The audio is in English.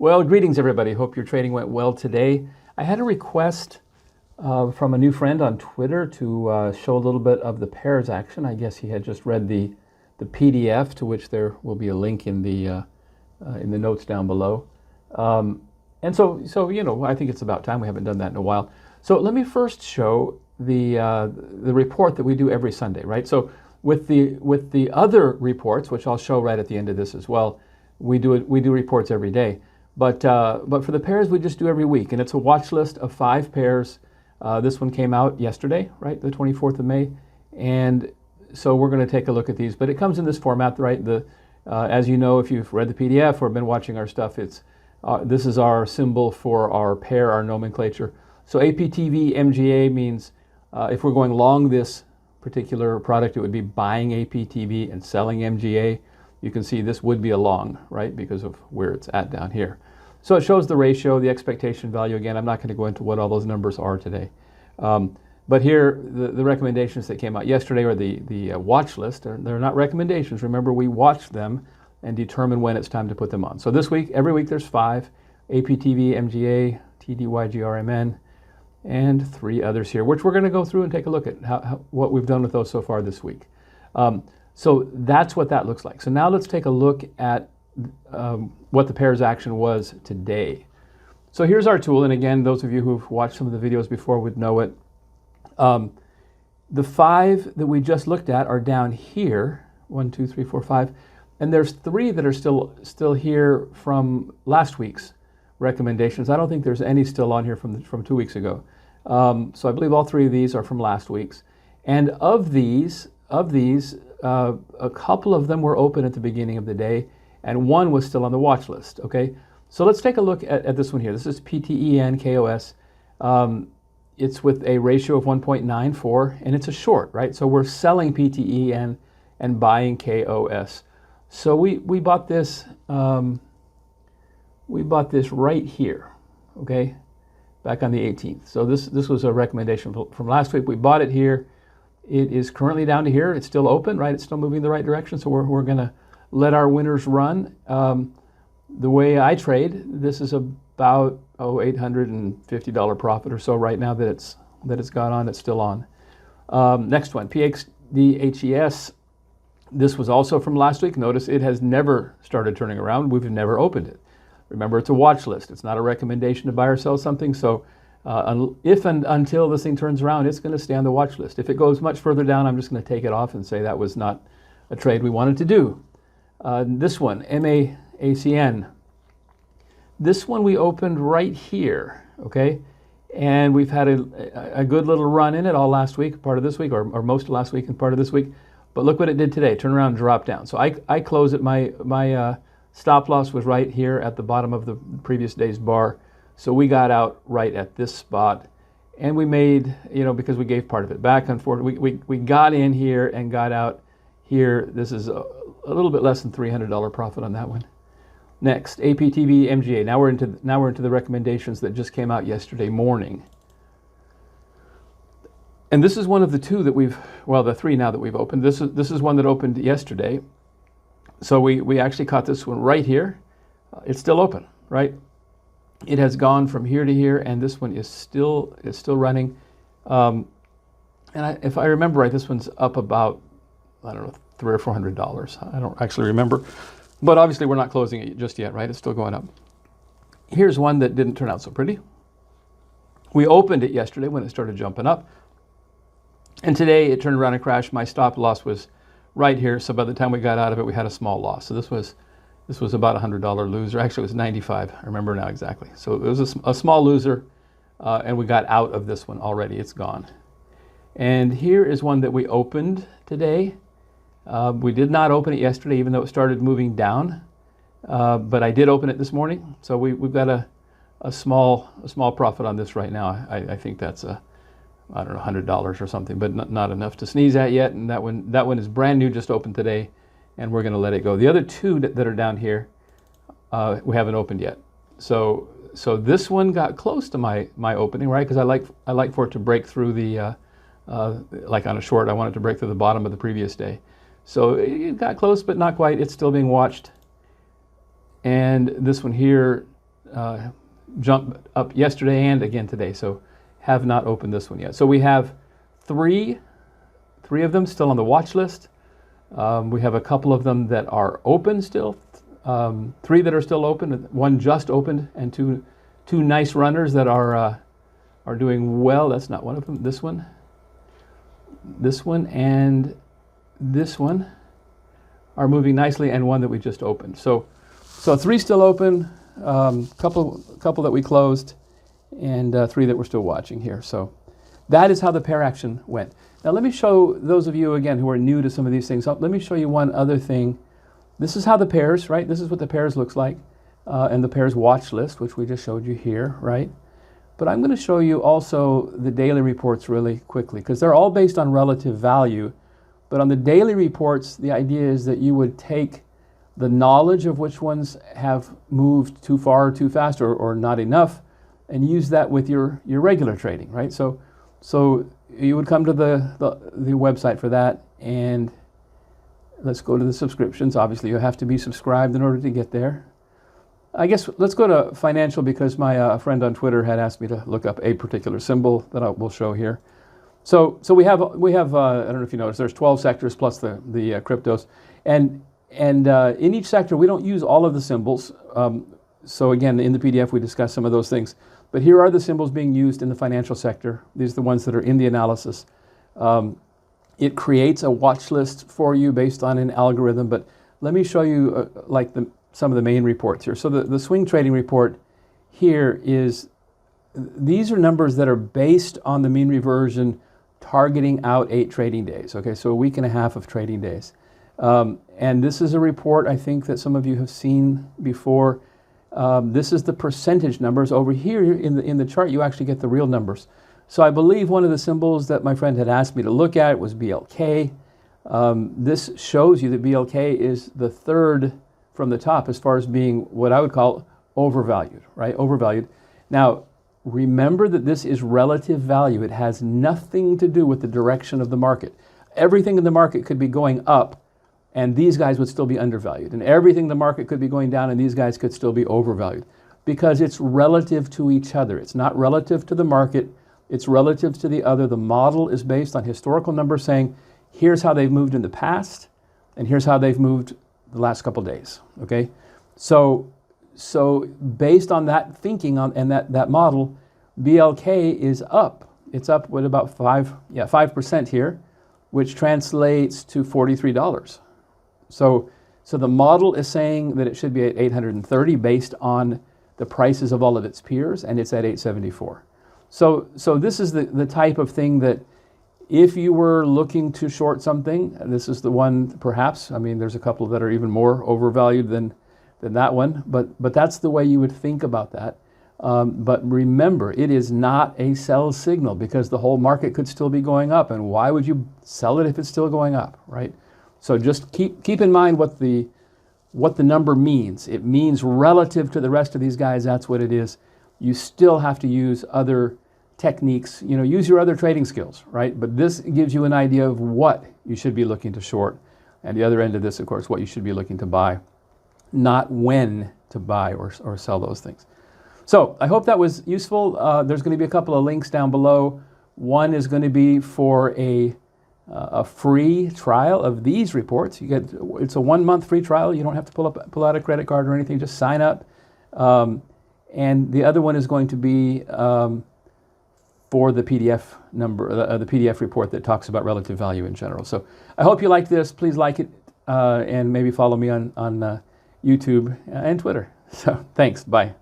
Well, greetings everybody. Hope your trading went well today. I had a request from a new friend on Twitter to show a little bit of the pairs action. I guess he had just read the PDF, to which there will be a link in the notes down below. And so you know, I think it's about time. We haven't done that in a while. So let me first show the report that we do every Sunday, right? So with the other reports, which I'll show right at the end of this as well, we do reports every day. But for the pairs, we just do every week, and it's a watch list of 5 pairs. This one came out yesterday, right, the 24th of May, and so we're going to take a look at these. But it comes in this format, right? As you know, if you've read the PDF or been watching our stuff, this is our symbol for our pair, our nomenclature. So APTV MGA means if we're going long this particular product, it would be buying APTV and selling MGA. You can see this would be a long, right, because of where it's at down here. So it shows the ratio, the expectation value. Again, I'm not going to go into what all those numbers are today. But here, the recommendations that came out yesterday are the watch list. They're not recommendations. Remember, we watch them and determine when it's time to put them on. So this week, every week there's 5, APTV, MGA, TDY, GRMN, and 3 others here, which we're going to go through and take a look at what we've done with those so far this week. So that's what that looks like. So now let's take a look at what the pairs action was today. So here's our tool, and again, those of you who've watched some of the videos before would know it. The 5 that we just looked at are down here, 1, 2, 3, 4, 5, and there's 3 that are still here from last week's recommendations. I don't think there's any still on here from 2 weeks ago. So I believe all 3 of these are from last week's, and of these. A couple of them were open at the beginning of the day, and 1 was still on the watch list, okay? So let's take a look at this one here. This is PTEN KOS. It's with a ratio of 1.94, and it's a short, right? So we're selling PTEN and buying KOS. So we bought this right here, okay? Back on the 18th. So this was a recommendation from last week. We bought it here. It is currently down to here. It's still open, right? It's still moving in the right direction. So we're going to let our winners run. The way I trade, this is about $850 profit or so right now that it's got on. It's still on. Next one, PXDHES. This was also from last week. Notice it has never started turning around. We've never opened it. Remember, it's a watch list. It's not a recommendation to buy or sell something. So if and until this thing turns around, it's going to stay on the watch list. If it goes much further down, I'm just going to take it off and say that was not a trade we wanted to do. This one, MAACN. This one we opened right here, okay? And we've had a good little run in it all last week, part of this week, or most of last week and part of this week. But look what it did today. Turn around and drop down. So I closed it. My stop loss was right here at the bottom of the previous day's bar. So we got out right at this spot, and we made, you know, because we gave part of it back and forth, we got in here and got out here. This is a little bit less than $300 profit on that one. Next, APTV MGA. Now we're into the recommendations that just came out yesterday morning. And this is one of the 2 that the 3 now that we've opened. This is one that opened yesterday. So we actually caught this one right here. It's still open, right? It has gone from here to here, and this one is still running. If I remember right, this one's up about, I don't know, $300 or $400. I don't actually remember, but obviously we're not closing it just yet, right? It's still going up. Here's one that didn't turn out so pretty. We opened it yesterday when it started jumping up, and today it turned around and crashed. My stop loss was right here, so by the time we got out of it, we had a small loss. So this was about a $100 loser. Actually, it was 95. I remember now exactly. So it was a small loser, and we got out of this one already. It's gone. And here is one that we opened today. We did not open it yesterday, even though it started moving down. But I did open it this morning. So we've got a small profit on this right now. I think that's I don't know, $100 or something, but not enough to sneeze at yet. And that one is brand new, just opened today, and we're going to let it go. The other 2 that are down here, we haven't opened yet. So this one got close to my opening, right? Because I like for it to break through the like on a short, I want it to break through the bottom of the previous day. So it got close, but not quite. It's still being watched. And this one here jumped up yesterday and again today. So have not opened this one yet. So we have three of them still on the watch list. We have a couple of them that are open still. 3 that are still open. 1 just opened, and two nice runners that are doing well. That's not one of them. This one, and this one are moving nicely, and 1 that we just opened. So 3 still open. Couple that we closed, and 3 that we're still watching here. So that is how the pair action went. Now let me show those of you again who are new to some of these things. Let me show you one other thing. This is how the pairs, right? This is what the pairs looks like, and the pairs watch list, which we just showed you here, right? But I'm going to show you also the daily reports really quickly, because they're all based on relative value. But on the daily reports, the idea is that you would take the knowledge of which ones have moved too far or too fast or not enough, and use that with your regular trading, right? So you would come to the website for that, and let's go to the subscriptions. Obviously, you have to be subscribed in order to get there. I guess let's go to financial, because my friend on Twitter had asked me to look up a particular symbol that I will show here. So we have I don't know if you noticed, there's 12 sectors plus the cryptos, and in each sector we don't use all of the symbols. So again, in the PDF we discuss some of those things. But here are the symbols being used in the financial sector. These are the ones that are in the analysis. It creates a watch list for you based on an algorithm, but let me show you some of the main reports here. So the swing trading report here is, these are numbers that are based on the mean reversion targeting out 8 trading days. Okay, so a week and a half of trading days. And this is a report I think that some of you have seen before. This is the percentage numbers. Over here in the chart, you actually get the real numbers. So I believe one of the symbols that my friend had asked me to look at was BLK. This shows you that BLK is the 3rd from the top as far as being what I would call overvalued, right? Overvalued. Now, remember that this is relative value. It has nothing to do with the direction of the market. Everything in the market could be going up, and these guys would still be undervalued. And everything in the market could be going down, and these guys could still be overvalued, because it's relative to each other. It's not relative to the market. It's relative to the other. The model is based on historical numbers saying, here's how they've moved in the past, and here's how they've moved the last couple days, okay? So based on that thinking and that model, BLK is up. It's up with about 5% here, which translates to $43. So the model is saying that it should be at 830 based on the prices of all of its peers, and it's at 874. So this is the type of thing that if you were looking to short something, this is the one perhaps. I mean, there's a couple that are even more overvalued than that one, but that's the way you would think about that. But remember, it is not a sell signal, because the whole market could still be going up, and why would you sell it if it's still going up, right? So just keep in mind what the number means. It means relative to the rest of these guys. That's what it is. You still have to use other techniques, use your other trading skills, right? But this gives you an idea of what you should be looking to short. And the other end of this, of course, what you should be looking to buy, not when to buy or sell those things. So I hope that was useful. There's going to be a couple of links down below. One is going to be for a free trial of these reports. It's a 1-month free trial. You don't have to pull out a credit card or anything. Just sign up. And the other one is going to be for the PDF the PDF report that talks about relative value in general. So I hope you liked this. Please like it, and maybe follow me on YouTube and Twitter. So thanks. Bye.